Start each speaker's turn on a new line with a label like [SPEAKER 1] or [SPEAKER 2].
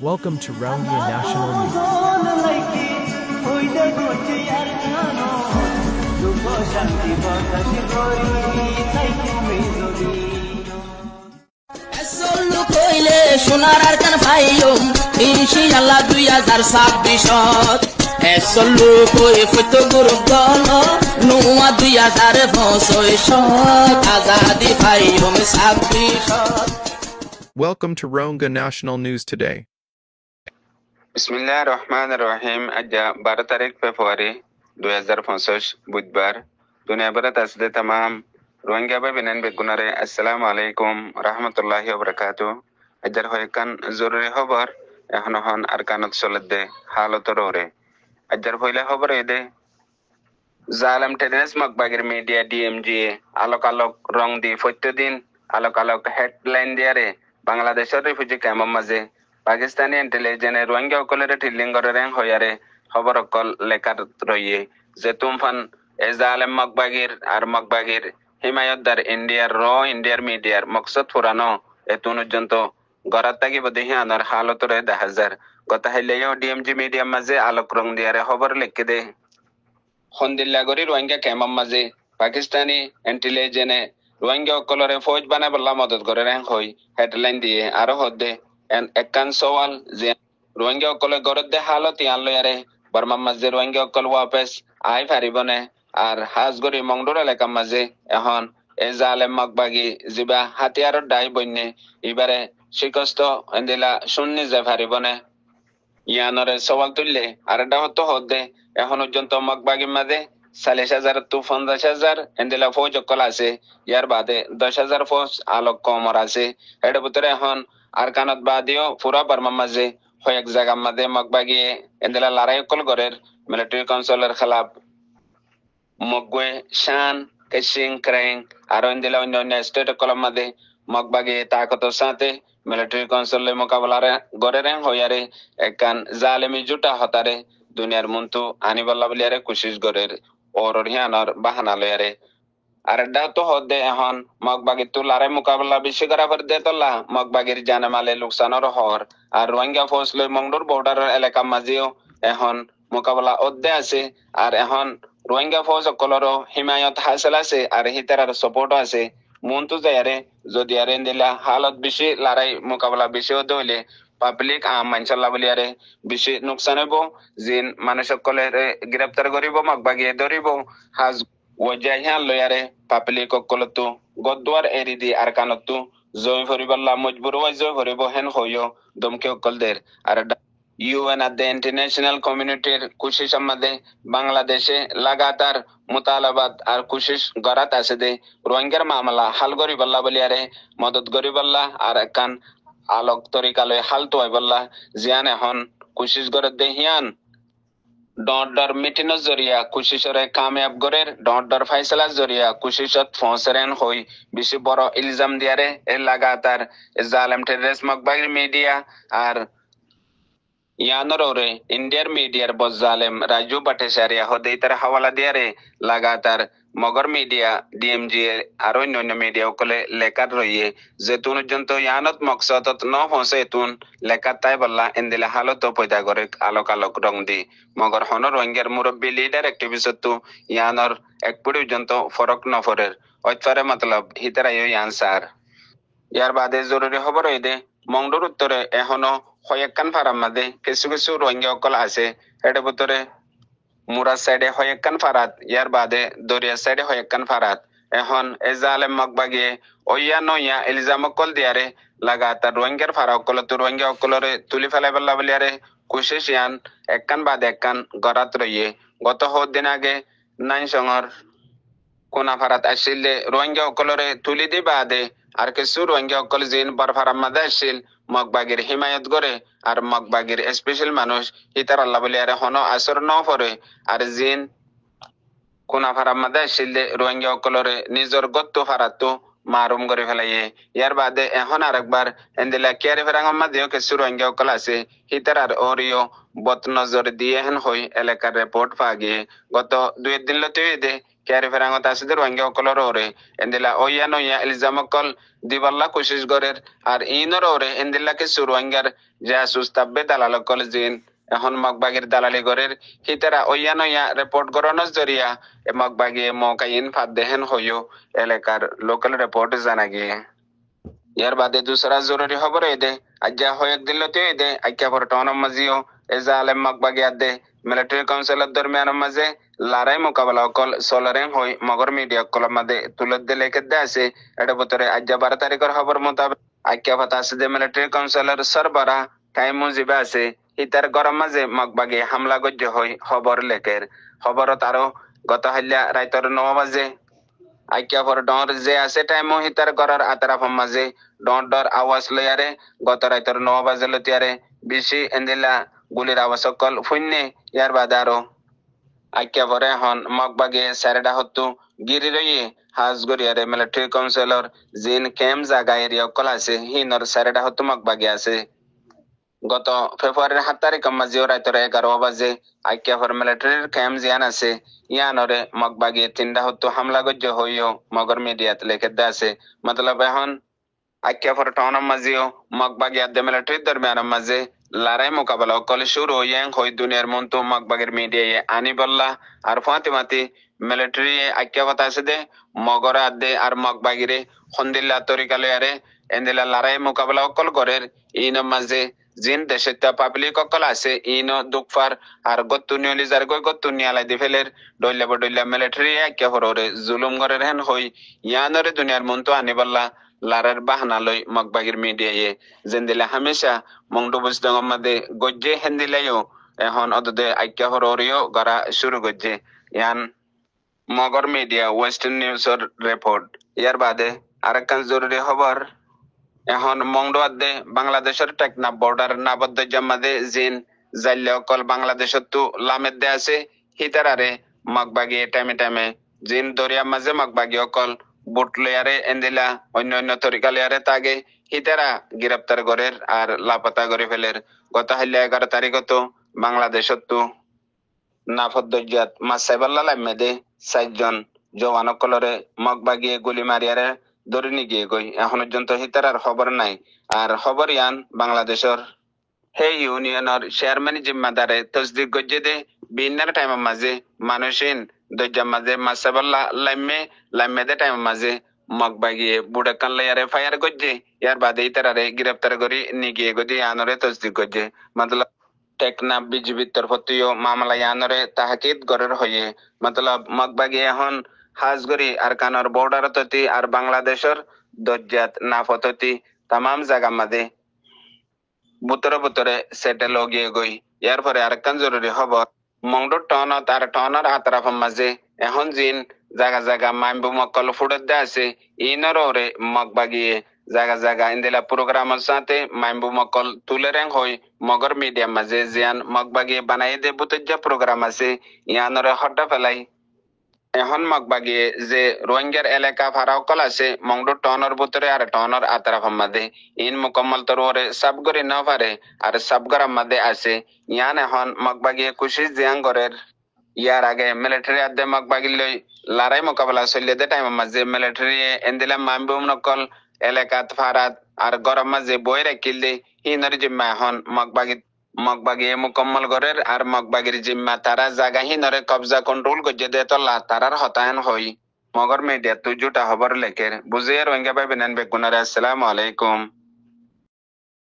[SPEAKER 1] Welcome to Rohingya National News.
[SPEAKER 2] সোনার আর কান ভাইয়ম ইনশাআল্লাহ 2026 এসল্লু কই ফটো গ্রুপ দল নোয়া 2025 Azadi ভাইয়ম 26
[SPEAKER 3] Welcome to Rohingya National News Today.
[SPEAKER 4] বিসমিল্লাহির রহমানির রহিম। আজ 12 তারিখ ফেব্রুয়ারি 2025 বুধবার। দুনিয়া ভরে আসলে तमाम রোহিঙ্গা ভাই বেনেন বেগুনারে আসসালামু আলাইকুম রাহমাতুল্লাহি ওয়া বারাকাতুহু। আজর হয় কান জরুরি খবর এখন হন আর কানত চলতে হালতর ওরে। আজর হইলে খবর এদে জালেম টেররিস্ট মকবাগির মিডিয়া ডিএমজি আলোক আলোক রং দি প্রতিদিন আলোক আলোক হেডলাইন দিয়ারে বাংলাদেশের রিফিউজি ক্যাম্পের মাঝে পাকিস্তানি ইন্টেলিজেন্স রোহিঙ্গা সকলের ঠিলিঙ্গরের হইয়ারে খবর অকল লেখার রইয়ে যে তুমফান এ জালেম মকবাগির আর মকবাগির হিমায়তদার ইন্ডিয়ার মিডিয়ার মকসদ ফুরানো এতুন পর্যন্ত গড়াত থাকি বদিহি আনার হালতরে 10,000 গত হাইলেও ডিএমজি মিডিয়ার মাঝে আলোক রং দিয়ারে খবর লিখে দে হন্দিল্লাগরি রোহিঙ্গা ক্যাম্পের মাঝে পাকিস্তানি ইন্টেলিজেন্স রোহিঙ্গা সকলের ফৌজ বানায় বল্লা মদত করে হই হেডলাইন দিয়ে আরো হদ্দে একান সওয়াল যে রোহিঙ্গা সকলে গড়ত দে হালত ইয়ান লয়ারে বর্মার মাঝে রোহিঙ্গা সকল ওয়াপেস আই ফারিবনে আর হাজগড়ি মংডুর এলাকার মাঝে এখন এ জালেম মকবাগি জিবা হাতিয়ারর দায় বন্যে এবারে শিকস্ত এন্দিলা শুননি যে ফারিবনে ইয়ানরে সওয়াল তুললে আর এটা হতো হদ্দে এখন পর্যন্ত মকবাগির মাঝে 40,000 to 50,000 এন্দিলা ফৌজ সকল আছে ইয়ার বাদে 10,000 ফৌজ আলোক কমর আছে এর ভিতরে এখন আর কানত বাদিও পুরা বর্মার মাঝে কয়েক জায়গার মাঝে মকবাগিয়ে এন্দিলা লড়াই সকল গড়ের মিলিটারি কাউন্সিলের খেলাফ মগবে শান কেশিং ক্রেং আর এন্দিলা অন্য স্টেট সকলের মাঝে মকবাগি তাকতর সাথে মিলিটারি কাউন্সিলের মোকাবেলারে গড়ের হইয়ারে একান জালেমি জুটা হতারে দুনিয়ার মুন্তু আনিবাল্লা বলিয়ারে কুশিস গড়ের ওর হিয়ানর বাহানা লয়ারে আর এটা তো হদে এখন মগবাগির তো লারে মোকাবেলা বেশি করা পর দে তোলা মগবাগির জানে মালে লোকসানর হর আর রোহিঙ্গা ফৌজ লই মংডুর বর্ডারের এলাকা মাঝেও এখন মোকাবেলা অদ্দে আছে আর এখন রোহিঙ্গা ফৌজ সকলেরও হিমায়ত হাসিল আছে আর হিতারার সাপোর্ট আছে মন্তু যায়ারে যদি আর দিলা হালত বেশি লড়াই মোকাবেলা বেশি হতে হইলে পাবলিক মানসাল্লাহ বলিয়ারে বেশি নোকসান হইব জিন মানুষ সকলের গ্রেপ্তার করিব মগবাগিয়ে ধরিব হাজ ওয়াজাহিয়ান লয়ারে পাবলিক সকলতো গদ্দুয়ার এরি দি আর কানতো জয় ফরিবাল্লাহ মজবুর ওয়াই জয় ফরিব হেন হইও দমকে সকলদের আর ইউএন আর ইন্টারন্যাশনাল কমিউনিটির কোশিশ আমাদের বাংলাদেশে লাগাতার মুতালাবাত আর কোশিশ গড়াত আছে দে রোহিঙ্গার মামলা হাল করিবাল্লাহ বলিয়ারে মদত করিবাল্লাহ আর কান আলোক তরিকালয় হাল তো বললা জিয়ান এখন কোশিশ করে দে হিয়ান ডর মিটিনের জরিয়া কোশিশরে কামিয়াব গরের ডর ফাইসলার জরিয়া কোশিশত ফসরেন হই বেশি বড় ইলজাম দিয়ারে এ লাগাতার জালেম টেররিস্ট মকবাগির মিডিয়া আর ইয়ানর ওরে ইন্ডিয়ার মিডিয়ার বস জালেম রাজু পাটেশারিয়া হদে তার হাওয়ালা দিয়ারে লাগাতার মগর মিডিয়া ডিএমজি আর অন্যান্য মিডিয়া সকলে লেখার রইয়ে যেতুন পর্যন্ত ইয়ানত মকসদত ন পৌঁছে এতুন লেখার তাই বললা এন্দিলা হালত পয়দা করে আলোক আলোক রং দি মগর হন রোহিঙ্গার মুরব্বী লিডার অ্যাক্টিভিস্ট ইয়ানর এক পর্যন্ত ফরক নফরের ঐতফারে মতলব হিতারাই ইয়ান সার ইয়ার বাদে জরুরি খবর হইদে মংডুর উত্তরে এখনো কয়েকখান ফারার মাঝে কিছু কিছু রোহিঙ্গা সকল আছে এর ভিতরে মুরাদ সাইডে কয়েকখান ফারাত ইয়ার বাদে দরিয়া সাইডে কয়েকখান ফারাত এখন এ জালেম মকবাগিয়ে ওইয়া নইয়া ইলজাম সকল দিয়ারে লাগাতার রোহিঙ্গার ফারা সকল তো রোহিঙ্গা সকলরে তুলি ফেলাই বললা বলিয়ারে কুশিস ইয়ান একখান বাদে একখান গড়াত রইয়ে গত দিন আগে নাইনসংর কোনা ফারাত আসিলে রোহিঙ্গা সকলরে তুলি দি বাদে আর কিছু রোহিঙ্গা সকল জিন বরফারার মাঝে আসিল মকবাগির হিমায়ত করে আর মকবাগির স্পেশাল মানুষ হিতার আল্লাহ বলি আর হন আসর ন পরে আর জিন কোনা ফারার মাঝে আসিলে রোহিঙ্গা সকলরে নিজের গত্ত ফারাতো মারুম করে ফেলাইয়ে ইয়ার বাদে এখন আরেকবার এন্দিলা কেয়ারে ফেরাঙ্গর মাঝেও কিছু রোহিঙ্গা সকল আছে হিতার আর ওরিও বত নজর দিয়ে হেন হই এলাকার রিপোর্ট পা গিয়ে গত 2 দিন লতে দে কেয়ারে ফেরাঙ্গত আছে রোহিঙ্গা সকলের ওরে এন্দিলা ওইয়া নইয়া ইলজাম সকল দিবাল্লা কোশিশ গরের আর ইনর ওরে এন্দিলা কিছু রোহিঙ্গার জাসুস তাব্বে দালাল কল জিন এখন মগবাগির দালালি গরের হিতারা ওইয়া রিপোর্ট গরনস জরিয়া এ মগবাগি মকাইন ফাদ দেহেন হইও এলাকার লোকাল রিপোর্ট জানা গিয়ে ইয়ার বাদে দুসরা জরুরি খবর এদে আজ্জা হয়েক দিল্লতে এদে আজ্ঞা পর টনম মাজিও এজা আলেম মগবাগি আদে মিলিটারি কাউন্সিলের দরমিয়ানের মাঝে লড়াই মোকাবেলা অকল সলরেং হই মগর মিডিয়া কলম মাঝে তুলত দিলে কেদে আছে এটা বতরে আজ্জা 12 তারিখের খবর মোতাবেক আজ্ঞা পাতা আছে যে মিলিটারি কাউন্সিলের সরবরা টাইম মুজিবে আছে হিতার গরম মাঝে মগবাগি হামলা গজ্য হই খবর লেখের খবরত আরো গত হাল্লা রাইতর 9 বাজে আজ্ঞা পর ডর যে আছে টাইমও হিতার গরার আতরাফ মাঝে ডর আওয়াজ লয়ারে গত রাইতর 9 বাজে লতিয়ারে বেশি এন্দিলা গুলির আওয়াজ সকল শূন্যে ইয়ার বাদে আরো আজ্ঞা পরে হন মগবাগে স্যারেডা হতো গিরি রইয়ে হাজগরিয়ারে মিলিটারি কাউন্সিলর জিন কেম জাগা এরিয়া অকল আছে হিনর স্যারেডা হতো মগবাগে আছে গত ফেব্রুয়ারির 7 তারিখ মাঝে রাইতর 11 বাজে আজ্ঞা পর মিলিটারির ক্যাম্প জিয়ান আছে ইয়ানরে মগবাগে 3টা হতো হামলা গজ্য হইও মগর মিডিয়াত লেখে আছে মতলব এখন আজ্ঞা পর টাউন মাঝেও মগবাগে আদে মিলিটারি দরমিয়ান মাঝে লড়াই মোকাবেলা অকল শুরু হইয়াং হই দুনিয়ার মন্তু মগবাগের মিডিয়ায় আনি বল্লা আর ফাতিমাতি মিলিটারি আজ্ঞা পাতা আছে দে মগর আদে আর মগবাগিরে খন্দিল্লা তরিকালয়ারে এন্দিলা লড়াই মোকাবেলা অকল করের ইন মাঝে জিন দেশে পাবলিক অকল আছে ইনো দুকফার আর গত্তুনিয়লি লিজার গই গত্তুনিয়ালাই দি ফেলের ডইলা মিলিটারি আজ্ঞা হররে জুলুম গরের হেন হই ইয়ানরে দুনিয়ার মন্তু আনি বল্লা লারার বাহানা লই মগবাগির মিডিয়ায় জেন্দিলা হামেশা মংডু বুঝদং মাদে গজ্জে হেন্দিলাইও এখন অদদে আজ্ঞা হরিও গড়া শুরু গজ্জে ইয়ান মগর মিডিয়া ওয়েস্টার্ন নিউজর রিপোর্ট ইয়ার বাদে আরেকখান জরুরি খবর এখন মংডু আদে বাংলাদেশের টেকনাফ বর্ডার নাবদ্দ জামাদে জিন জাল্লে অকল বাংলাদেশত তো লামেদ দে আছে হিতারারে মগবাগি টাইমে জিন দরিয়া মাঝে মগবাগি অকল বুট লয়ারে এন্দিলা অন্য তরিকা লয়ারে তাগে হিতারা গ্রেপ্তার করের আর লাপাতা করে ফেলের গত হাইলা 11 তারিখ তো বাংলাদেশত তো নাফদ্দজাত মাসাইবাল্লা লামেদে 4 জন জওয়ান অকলরে মগবাগি গুলি মারিয়ারে দরিনি গিয়ে গই এখন পর্যন্ত হিতারার খবর নাই আর খবর ইয়ান বাংলাদেশের হে ইউনিয়নের চেয়ারম্যান জিম্মাদারে তসদিক গজ্জে দে বিন্নার টাইম মাঝে মানুষিন দজ্জা মাঝে মাসাবাল্লা লাইমে দে টাইম মাঝে মগবাগিয়ে বুড়াকান লাইয়ারে ফায়ার গজ্জে ইয়ার বাদে ইতারারে গ্রেপ্তার করি নিগিয়ে গদি আনরে তসদিক গজ্জে মতলব টেকনাফ বিজিবির তরফতিও মামলা ইয়ানরে তাহাকিদ গরের হয়ে মতলব মগবাগি এখন হাজগরি আর কানর বর্ডার ততি আর বাংলাদেশের দজ্জাত নাফততি তামাম জায়গা মাঝে বুতরে সেটেল গিয়ে গই ইয়ার পরে আরেকখান জরুরি খবর মংডু টনত আর টনের আতরাফ মাঝে এখন জিন জায়গা মাইম্বু মক্কল ফুড়ত দে আছে ইনর ওরে মগবাগিয়ে জায়গা ইন্দিলা প্রোগ্রামের সাথে মাইম্বু মক্কল তুলে রেং হই মগর মিডিয়া মাঝে জিয়ান মগবাগিয়ে বানাই দে বুতজ্জা প্রোগ্রাম আছে ইয়ানরে হড্ডা ফেলাই এখন মগবাগিয়ে যে রোহিঙ্গার এলাকা ফারাওকল আছে মংডু টনের ভিতরে আর টনের আতরাফ মাঝে ইন মুকম্মল তোর ওরে সাবগরি না পারে আর সাবগর মাঝে আছে ইয়ান এখন মগবাগিয়ে কুশি জিয়াং গরের ইয়ার আগে মিলিটারি আদে মগবাগি লই লড়াই মোকাবেলা চলিয়ে দে টাইম মাঝে মিলিটারি এন্দিলা মামবুম নকল এলাকাত ফারাত আর গরম মাঝে বই রাখিল দে হিনর জিম্মা এখন মগবাগি মুকম্মল গরের আর মগবাগির জিম্মা তারা জায়গা হিনরে কবজা কন্ট্রোল গজ্জে দে তোলা তারার হতায়ন হই মগর মিডিয়া তুই জুটা খবর লেখের বুঝে রোহিঙ্গা ভাই বেনান বেগুনারে আসসালামু আলাইকুম।